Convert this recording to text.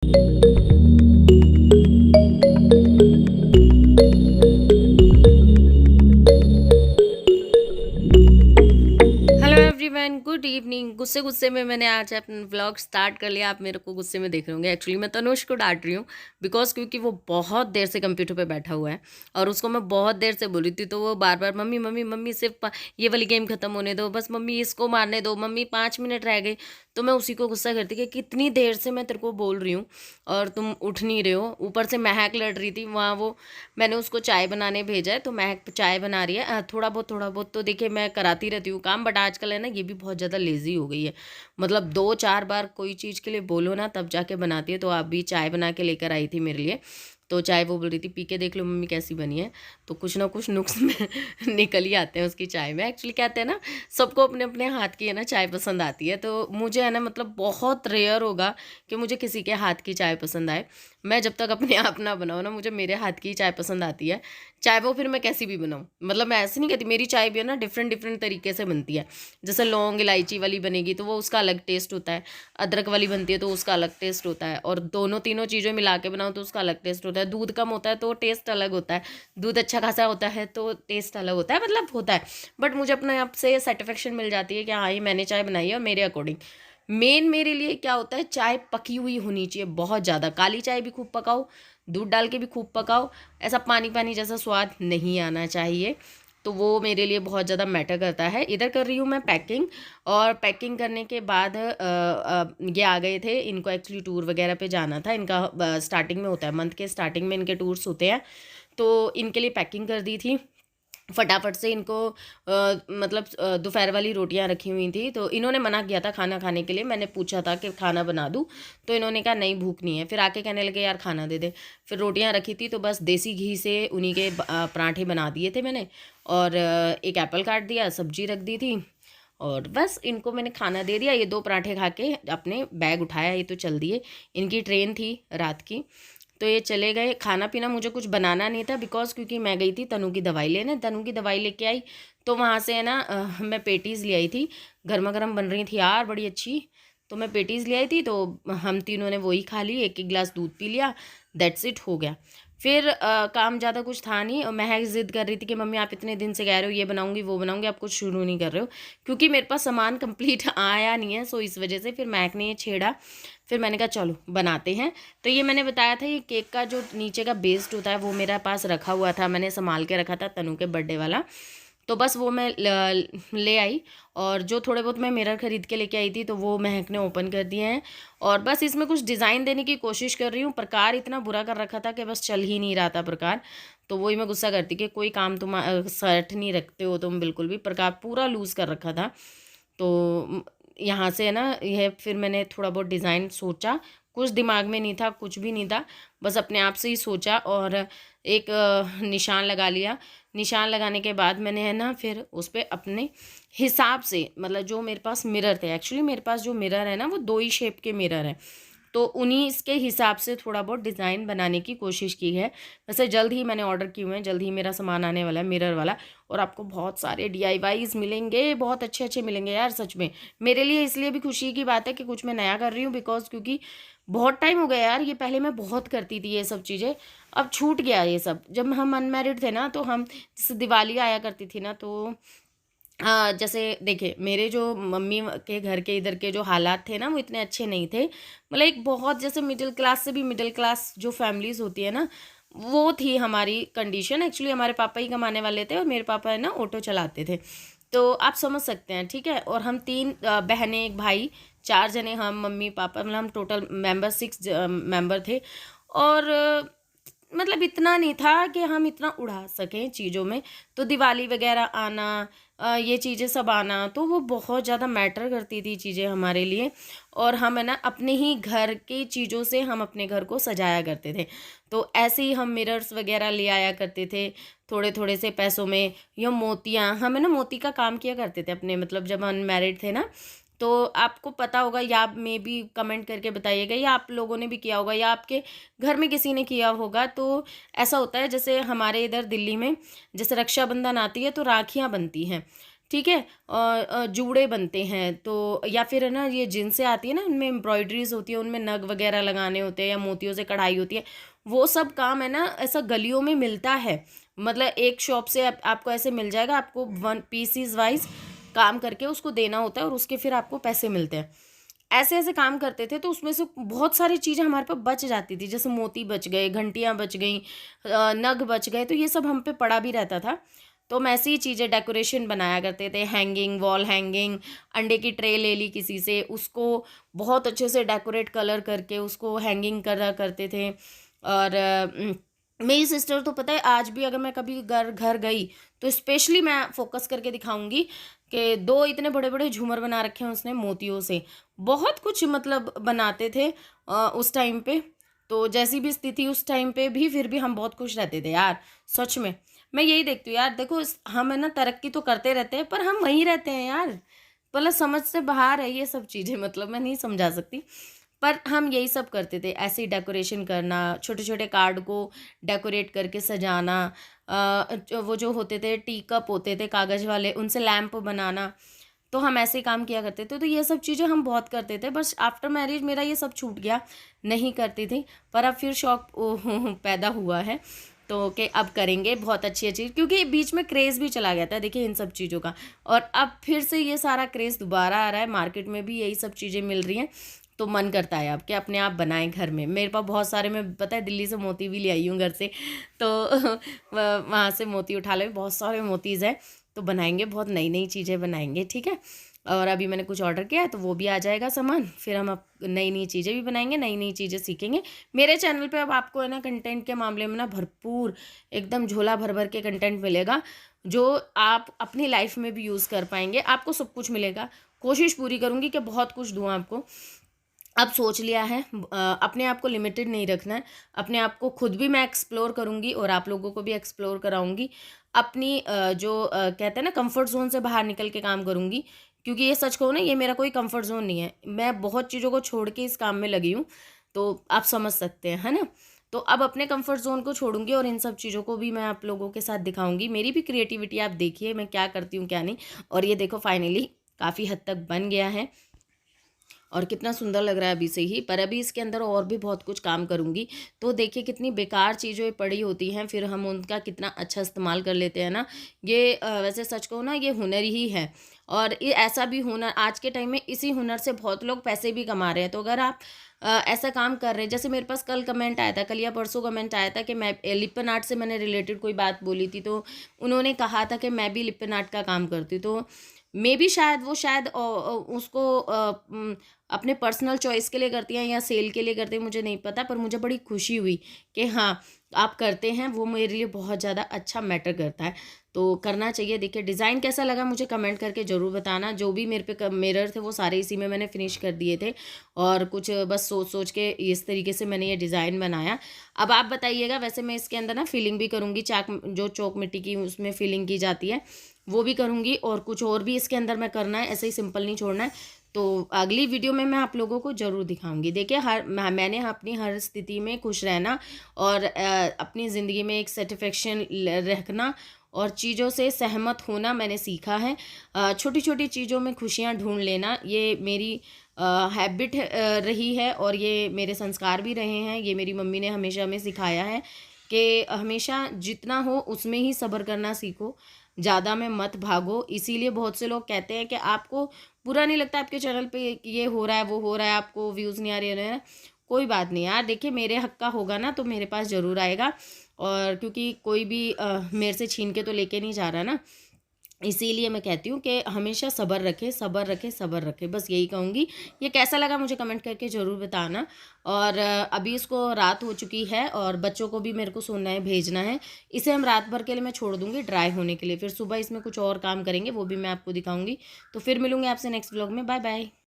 Hello everyone, good evening. गुस्से गुस्से में मैंने आज अपना व्लॉग स्टार्ट कर लिया। आप मेरे को गुस्से में देख रहे होंगे। एक्चुअली मैं तनुष को डांट रही हूँ बिकॉज क्योंकि वो बहुत देर से कंप्यूटर पे बैठा हुआ है और उसको मैं बहुत देर से बोली थी, तो वो बार बार मम्मी मम्मी मम्मी सिर्फ ये वाली गेम खत्म होने दो, बस मम्मी इसको मारने दो, मम्मी 5 मिनट रह गए। तो मैं उसी को गुस्सा करती कि कितनी देर से मैं तेरे को बोल रही हूँ और तुम उठ नहीं रहे हो। ऊपर से महक लड़ रही थी वहाँ। वो मैंने उसको चाय बनाने भेजा है तो महक चाय बना रही है। थोड़ा बहुत तो देखिए मैं कराती रहती हूँ काम, बट आजकल है ना ये भी बहुत ज़्यादा लेज़ी हो गई है। मतलब 2-4 बार कोई चीज़ के लिए बोलो ना तब जाके बनाती है। तो आप भी चाय बना के लेकर आई थी मेरे लिए। तो चाय वो बोल रही थी पी के देख लो मम्मी कैसी बनी है। तो कुछ ना कुछ नुक्स में निकल ही आते हैं उसकी चाय में। एक्चुअली कहते हैं ना सबको अपने अपने हाथ की है ना चाय पसंद आती है। तो मुझे है ना मतलब बहुत रेयर होगा कि मुझे किसी के हाथ की चाय पसंद आए। मैं जब तक अपने आप ना बनाऊँ ना, मुझे मेरे हाथ की चाय पसंद आती है। चाय वो फिर मैं कैसी भी बनाऊँ, मतलब मैं ऐसे नहीं कहती। मेरी चाय भी है ना डिफरेंट डिफरेंट तरीके से बनती है। जैसे लौंग इलायची वाली बनेगी तो वो उसका अलग टेस्ट होता है। अदरक वाली बनती है तो उसका अलग टेस्ट होता है। और दोनों तीनों चीज़ें मिला के बनाओ तो उसका अलग टेस्ट होता है। दूध कम होता है तो टेस्ट अलग होता है। दूध अच्छा खासा होता है तो टेस्ट अलग होता है, मतलब होता है। बट मुझे अपने आप से सेटिस्फेक्शन मिल जाती है कि हाँ ये मैंने चाय बनाई है और मेरे अकॉर्डिंग। मेन मेरे लिए क्या होता है, चाय पकी हुई होनी चाहिए बहुत ज़्यादा। काली चाय भी खूब पकाओ, दूध डाल के भी खूब पकाओ, ऐसा पानी पानी जैसा स्वाद नहीं आना चाहिए। तो वो मेरे लिए बहुत ज़्यादा मैटर करता है। इधर कर रही हूँ मैं पैकिंग। और पैकिंग करने के बाद ये आ गए थे। इनको एक्चुअली टूर वगैरह पे जाना था। इनका स्टार्टिंग में होता है, मंथ के स्टार्टिंग में इनके टूर्स होते हैं। तो इनके लिए पैकिंग कर दी थी फटाफट से। इनको मतलब दोपहर वाली रोटियां रखी हुई थी तो इन्होंने मना किया था खाना खाने के लिए। मैंने पूछा था कि खाना बना दूँ, तो इन्होंने कहा नहीं भूख नहीं है। फिर आके कहने लगे यार खाना दे दे। फिर रोटियां रखी थी तो बस देसी घी से उन्हीं के पराठे बना दिए थे मैंने। और एक एप्पल काट दिया, सब्जी रख दी थी और बस इनको मैंने खाना दे दिया। ये 2 पराठे खा के अपने बैग उठाया, ये तो चल दिए। इनकी ट्रेन थी रात की तो ये चले गए। खाना पीना मुझे कुछ बनाना नहीं था बिकॉज क्योंकि मैं गई थी तनु की दवाई लेने। तनु की दवाई लेके आई तो वहाँ से है ना मैं पेटीज़ ले आई थी। गर्मा गर्म बन रही थी यार बड़ी अच्छी। तो मैं पेटीज़ ले आई थी तो हम तीनों ने वही खा ली। एक एक गिलास दूध पी लिया, दैट्स इट हो गया। फिर काम ज़्यादा कुछ था नहीं और महक ज़िद कर रही थी कि मम्मी आप इतने दिन से कह रहे हो ये बनाऊंगी वो बनाऊंगी, आप कुछ शुरू नहीं कर रहे हो। क्योंकि मेरे पास सामान कंप्लीट आया नहीं है, सो इस वजह से फिर महक ने ये छेड़ा। फिर मैंने कहा चलो बनाते हैं। तो ये मैंने बताया था ये केक का जो नीचे का बेस्ड होता है वो मेरे पास रखा हुआ था, मैंने संभाल के रखा था तनु के बर्थडे वाला। तो बस वो मैं ले आई। और जो थोड़े बहुत मैं मिरर खरीद के लेके आई थी तो वो महक ने ओपन कर दिए हैं। और बस इसमें कुछ डिज़ाइन देने की कोशिश कर रही हूँ। प्रकार इतना बुरा कर रखा था कि बस चल ही नहीं रहा था प्रकार। तो वही मैं गुस्सा करती कि कोई काम तुम सेट नहीं रखते हो तुम बिल्कुल भी। प्रकार पूरा लूज़ कर रखा था। तो यहाँ से है ना यह फिर मैंने थोड़ा बहुत डिज़ाइन सोचा। कुछ दिमाग में नहीं था, कुछ भी नहीं था, बस अपने आप से ही सोचा और एक निशान लगा लिया। निशान लगाने के बाद मैंने है ना फिर उस पर अपने हिसाब से, मतलब जो मेरे पास मिरर थे, एक्चुअली मेरे पास जो मिरर है ना वो 2 ही शेप के मिरर हैं। तो उन्हीं इसके हिसाब से थोड़ा बहुत डिज़ाइन बनाने की कोशिश की है। वैसे जल्द ही मैंने ऑर्डर किए हुए हैं, जल्द ही मेरा सामान आने वाला है मिरर वाला। और आपको बहुत सारे DIYs मिलेंगे, बहुत अच्छे अच्छे मिलेंगे यार सच में। मेरे लिए इसलिए भी खुशी की बात है कि कुछ मैं नया कर रही हूँ बिकॉज क्योंकि बहुत टाइम हो गया यार। ये पहले मैं बहुत करती थी ये सब चीज़ें, अब छूट गया ये सब। जब हम अनमैरिड थे ना तो हम जैसे दिवाली आया करती थी ना तो जैसे देखिए मेरे जो मम्मी के घर के इधर के जो हालात थे ना वो इतने अच्छे नहीं थे। मतलब एक बहुत जैसे मिडिल क्लास से भी मिडिल क्लास जो फैमिलीज़ होती है ना वो थी हमारी कंडीशन। एक्चुअली हमारे पापा ही कमाने वाले थे और मेरे पापा है ना ऑटो चलाते थे। तो आप समझ सकते हैं, ठीक है। और हम 3 बहनें एक भाई, 4 जने हम मम्मी पापा, मतलब हम टोटल मेंबर 6 मेंबर थे। और मतलब इतना नहीं था कि हम इतना उड़ा सकें चीज़ों में। तो दिवाली वगैरह आना, ये चीज़ें सब आना तो वो बहुत ज़्यादा मैटर करती थी चीज़ें हमारे लिए। और हम है ना अपने ही घर की चीज़ों से हम अपने घर को सजाया करते थे। तो ऐसे ही हम मिरर्स वगैरह ले आया करते थे थोड़े थोड़े से पैसों में। या मोतियाँ, हम है ना मोती का काम किया करते थे अपने, मतलब जब अनमैरिड थे ना। तो आपको पता होगा या आप में भी कमेंट करके बताइएगा या आप लोगों ने भी किया होगा या आपके घर में किसी ने किया होगा। तो ऐसा होता है जैसे हमारे इधर दिल्ली में जैसे रक्षाबंधन आती है तो राखियाँ बनती हैं। ठीक है। और जूड़े बनते हैं, तो या फिर है ना ये जिनसे आती है ना, उनमें एम्ब्रॉयडरीज होती है, उनमें नग वगैरह लगाने होते हैं या मोतियों से कढ़ाई होती है, वो सब काम है ना ऐसा गलियों में मिलता है। मतलब एक शॉप से आपको ऐसे मिल जाएगा, आपको 1 पीसीज वाइज काम करके उसको देना होता है और उसके फिर आपको पैसे मिलते हैं। ऐसे ऐसे काम करते थे, तो उसमें से बहुत सारी चीज़ें हमारे पास बच जाती थी, जैसे मोती बच गए, घंटियाँ बच गई, नग बच गए, तो ये सब हम पे पड़ा भी रहता था। तो हम ऐसी ही चीज़ें डेकोरेशन बनाया करते थे, हैंगिंग, वॉल हैंगिंग, अंडे की ट्रे ले ली किसी से, उसको बहुत अच्छे से डेकोरेट कलर करके उसको हैंगिंग करा करते थे। और मेरी सिस्टर तो पता है आज भी अगर मैं कभी घर घर गई तो स्पेशली मैं फोकस करके दिखाऊंगी कि 2 इतने बड़े बड़े झूमर बना रखे हैं उसने मोतियों से। बहुत कुछ मतलब बनाते थे उस टाइम पे। तो जैसी भी स्थिति उस टाइम पे भी, फिर भी हम बहुत खुश रहते थे यार, सच में। मैं यही देखती हूँ यार, देखो हम है ना तरक्की तो करते रहते हैं पर हम वहीं रहते हैं यार, मतलब समझ से बाहर है ये सब चीज़ें, मतलब मैं नहीं समझा सकती। पर हम यही सब करते थे, ऐसे ही डेकोरेशन करना, छोटे छोटे कार्ड को डेकोरेट करके सजाना, वो जो होते थे टी कप होते थे कागज़ वाले, उनसे लैंप बनाना। तो हम ऐसे ही काम किया करते थे, तो ये सब चीज़ें हम बहुत करते थे। बस आफ्टर मैरिज मेरा ये सब छूट गया, नहीं करती थी। पर अब फिर शौक पैदा हुआ है, तो कि अब करेंगे बहुत अच्छी अच्छी, क्योंकि बीच में क्रेज़ भी चला गया था देखिए इन सब चीज़ों का, और अब फिर से ये सारा क्रेज़ दोबारा आ रहा है, मार्केट में भी यही सब चीज़ें मिल रही हैं। तो मन करता है अब कि अपने आप बनाएं घर में। मेरे पास बहुत सारे, मैं पता है दिल्ली से मोती भी ले आई हूँ घर से, तो वहाँ से मोती उठा ले, बहुत सारे मोतीज़ हैं। तो बनाएंगे, बहुत नई नई चीज़ें बनाएंगे, ठीक है। और अभी मैंने कुछ ऑर्डर किया है तो वो भी आ जाएगा सामान, फिर हम अब नई नई चीज़ें भी बनाएंगे, नई नई चीज़ें सीखेंगे। मेरे चैनल पे अब आपको है ना कंटेंट के मामले में ना भरपूर एकदम झोला भर भर के कंटेंट मिलेगा, जो आप अपनी लाइफ में भी यूज़ कर पाएंगे। आपको सब कुछ मिलेगा, कोशिश पूरी करूँगी कि बहुत कुछ दूँ आपको। अब सोच लिया है, अपने आप को लिमिटेड नहीं रखना है, अपने आप को खुद भी मैं एक्सप्लोर करूँगी और आप लोगों को भी एक्सप्लोर कराऊँगी। अपनी जो कहते हैं ना कंफर्ट जोन से बाहर निकल के काम करूँगी, क्योंकि ये सच कहूँ ना, ये मेरा कोई कंफर्ट जोन नहीं है, मैं बहुत चीज़ों को छोड़ के इस काम में लगी हूँ। तो आप समझ सकते हैं, है ना। तो अब अपने कंफर्ट जोन को छोड़ूंगी और इन सब चीज़ों को भी मैं आप लोगों के साथ दिखाऊंगी। मेरी भी क्रिएटिविटी आप देखिए मैं क्या करती हूँ क्या नहीं। और ये देखो फाइनली काफ़ी हद तक बन गया है और कितना सुंदर लग रहा है अभी से ही। पर अभी इसके अंदर और भी बहुत कुछ काम करूँगी। तो देखिए कितनी बेकार चीज़ें पड़ी होती हैं, फिर हम उनका कितना अच्छा इस्तेमाल कर लेते हैं ना। ये वैसे सच कहूँ ना, ये हुनर ही है। और ये ऐसा भी हुनर आज के टाइम में, इसी हुनर से बहुत लोग पैसे भी कमा रहे हैं। तो अगर आप ऐसा काम कर रहे हैं, जैसे मेरे पास कल कमेंट आया था, कल या परसों कमेंट आया था कि मैं लिपन आर्ट से मैंने रिलेटेड कोई बात बोली थी, तो उन्होंने कहा था कि मैं भी लिपन आर्ट का काम करती हूँ। तो मे बी शायद वो शायद उसको अपने पर्सनल चॉइस के लिए करती हैं या सेल के लिए करती हैं, मुझे नहीं पता। पर मुझे बड़ी खुशी हुई कि हाँ आप करते हैं, वो मेरे लिए बहुत ज़्यादा अच्छा मैटर करता है। तो करना चाहिए। देखिए डिज़ाइन कैसा लगा मुझे कमेंट करके ज़रूर बताना। जो भी मेरे पे मिरर थे वो सारे इसी में मैंने फिनिश कर दिए थे, और कुछ बस सोच सोच के इस तरीके से मैंने ये डिज़ाइन बनाया। अब आप बताइएगा। वैसे मैं इसके अंदर ना फिलिंग भी करूँगी, चाक जो चौक मिट्टी की उसमें फिलिंग की जाती है वो भी करूँगी, और कुछ और भी इसके अंदर मैं करना है, ऐसे ही सिंपल नहीं छोड़ना है। तो अगली वीडियो में मैं आप लोगों को ज़रूर दिखाऊंगी। देखिए मैंने अपनी हर स्थिति में खुश रहना और अपनी ज़िंदगी में एक सेटिस्फेक्शन रखना और चीज़ों से सहमत होना मैंने सीखा है। छोटी छोटी चीज़ों में खुशियाँ ढूंढ लेना ये मेरी हैबिट रही है, और ये मेरे संस्कार भी रहे हैं। ये मेरी मम्मी ने हमेशा हमें सिखाया है कि हमेशा जितना हो उसमें ही सब्र करना सीखो, ज़्यादा में मत भागो। इसीलिए बहुत से लोग कहते हैं कि आपको बुरा नहीं लगता आपके चैनल पे ये हो रहा है वो हो रहा है, आपको व्यूज़ नहीं आ रहे हैं, कोई बात नहीं यार। देखिए मेरे हक का होगा ना तो मेरे पास ज़रूर आएगा, और क्योंकि कोई भी मेरे से छीन के तो लेके नहीं जा रहा ना। इसीलिए मैं कहती हूँ कि हमेशा सब्र रखें, सब्र रखें, सब्र रखें, बस यही कहूँगी। ये कैसा लगा मुझे कमेंट करके ज़रूर बताना। और अभी इसको रात हो चुकी है और बच्चों को भी मेरे को सोना है, भेजना है। इसे हम रात भर के लिए मैं छोड़ दूँगी ड्राई होने के लिए, फिर सुबह इसमें कुछ और काम करेंगे, वो भी मैं आपको दिखाऊँगी। तो फिर मिलूँगी आपसे नेक्स्ट व्लॉग में। Bye bye.